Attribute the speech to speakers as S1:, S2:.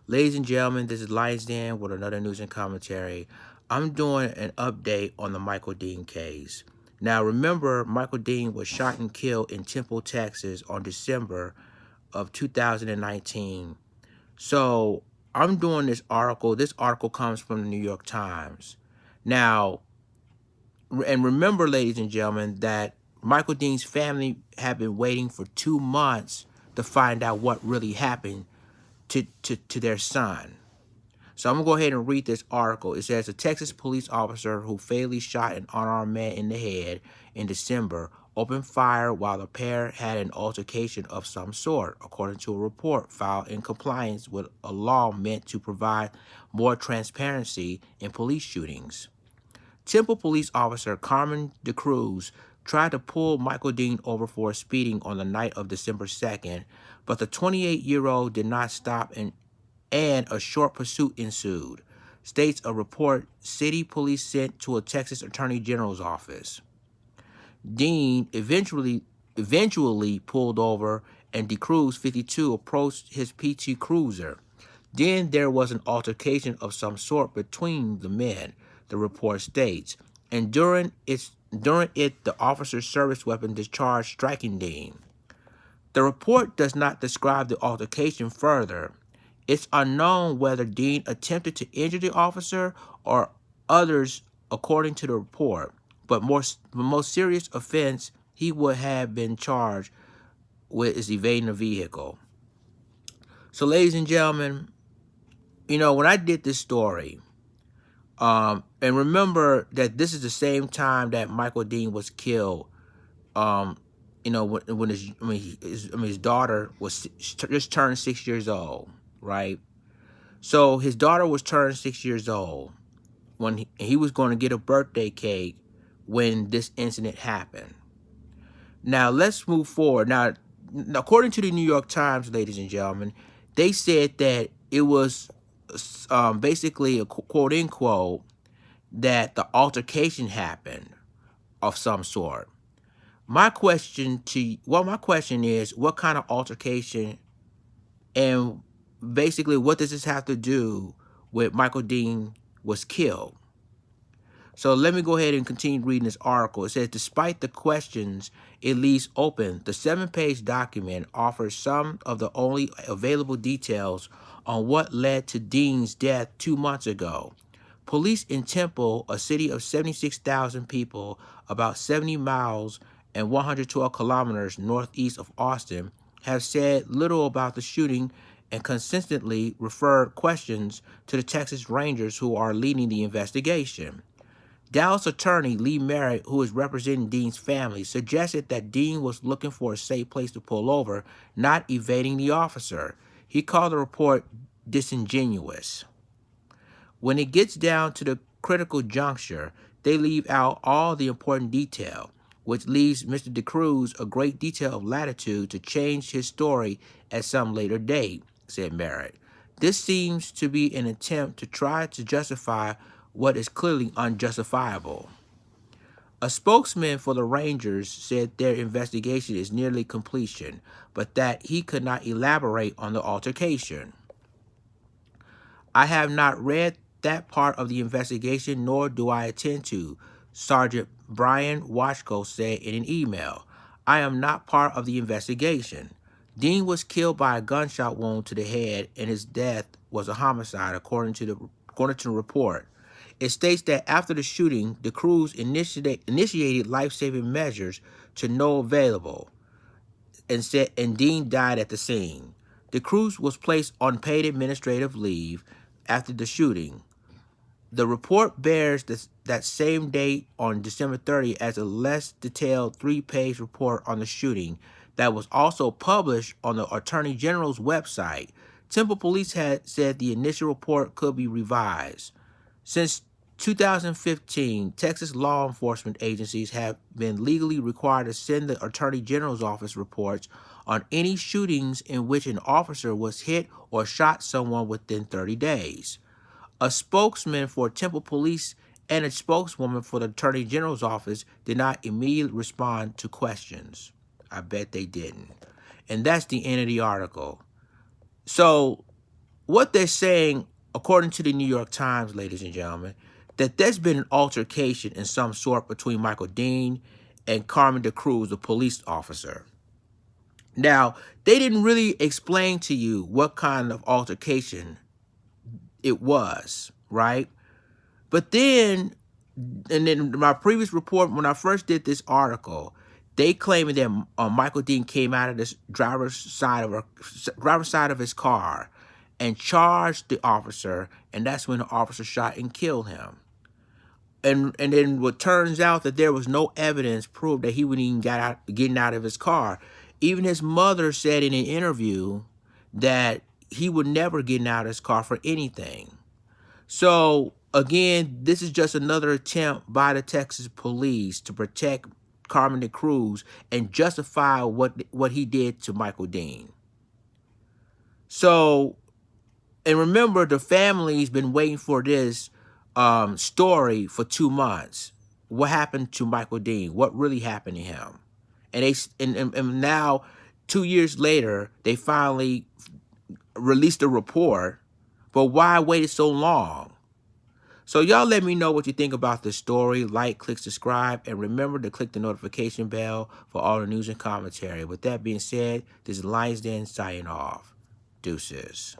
S1: Ladies and gentlemen, this is Lions Den with another news and commentary. I'm doing an update on the Michael Dean case. Now, remember, Michael Dean was shot and killed in Temple, Texas on December of 2019. So, I'm doing this article. This article comes from the New York Times. Now, and remember, ladies and gentlemen, that Michael Dean's family had been waiting for 2 months to find out what really happened to their son. So I'm going to go ahead and read this article. It says a Texas police officer who fatally shot an unarmed man in the head in December opened fire while the pair had an altercation of some sort, according to a report filed in compliance with a law meant to provide more transparency in police shootings. Temple police officer Carmen DeCruz tried to pull Michael Dean over for speeding on the night of December 2nd, but the 28-year-old did not stop and a short pursuit ensued, states a report city police sent to a Texas Attorney General's office. Dean eventually pulled over, and DeCruz, 52, approached his PT Cruiser. Then there was an altercation of some sort between the men, the report states, and during it, the officer's service weapon discharged, striking Dean. The report does not describe the altercation further. It's unknown whether Dean attempted to injure the officer or others, according to the report. But the most serious offense he would have been charged with is evading a vehicle. So, ladies and gentlemen, when I did this story, and remember that this is the same time that Michael Dean was killed. When his daughter was just turned 6 years old, right? So his daughter was turned 6 years old when he was going to get a birthday cake when this incident happened. Now let's move forward. Now, according to the New York Times, ladies and gentlemen, they said that it was basically a quote unquote that the altercation happened of some sort. My question is, what kind of altercation, and basically what does this have to do with Michael Dean was killed? So let me go ahead and continue reading this article. It says, despite the questions it leaves open, the 7-page document offers some of the only available details on what led to Dean's death 2 months ago. Police in Temple, a city of 76,000 people, about 70 miles and 112 kilometers northeast of Austin, have said little about the shooting and consistently referred questions to the Texas Rangers who are leading the investigation. Dallas attorney Lee Merritt, who is representing Dean's family, suggested that Dean was looking for a safe place to pull over, not evading the officer. He called the report disingenuous. When it gets down to the critical juncture, they leave out all the important detail, which leaves Mr. DeCruz a great deal of latitude to change his story at some later date, said Merritt. This seems to be an attempt to try to justify what is clearly unjustifiable. A spokesman for the Rangers said their investigation is nearly completion, but that he could not elaborate on the altercation. I have not read that part of the investigation, nor do I intend to, Sergeant Brian Washko said in an email. I am not part of the investigation. Dean was killed by a gunshot wound to the head, and his death was a homicide, according to the report. It states that after the shooting, DeCruz initiated life-saving measures to no available, and Dean died at the scene. DeCruz was placed on paid administrative leave after the shooting. The report bears that same date on December 30 as a less detailed 3-page report on the shooting that was also published on the Attorney General's website. Temple Police had said the initial report could be revised. Since 2015, Texas law enforcement agencies have been legally required to send the Attorney General's office reports on any shootings in which an officer was hit or shot someone within 30 days. A spokesman for Temple Police and a spokeswoman for the Attorney General's office did not immediately respond to questions. I bet they didn't. And that's the end of the article. So what they're saying, according to the New York Times, ladies and gentlemen, that there's been an altercation in some sort between Michael Dean and Carmen DeCruz, the police officer. Now, they didn't really explain to you what kind of altercation it was, right? But then, and then my previous report, when I first did this article, they claiming that Michael Dean came out of this driver's side of his car and charged the officer, and that's when the officer shot and killed him. And then what turns out that there was no evidence proved that he would even getting out of his car. Even his mother said in an interview that he would never get out of his car for anything. So again, this is just another attempt by the Texas police to protect Carmen DeCruz and justify what he did to Michael Dean. So, and remember, the family's been waiting for this story for 2 months. What happened to Michael Dean? What really happened to him? And now, 2 years later, they finally released a report. But why waited so long? So y'all let me know what you think about this story. Like, click, subscribe, and remember to click the notification bell for all the news and commentary. With that being said, this is Lions Den signing off. Deuces.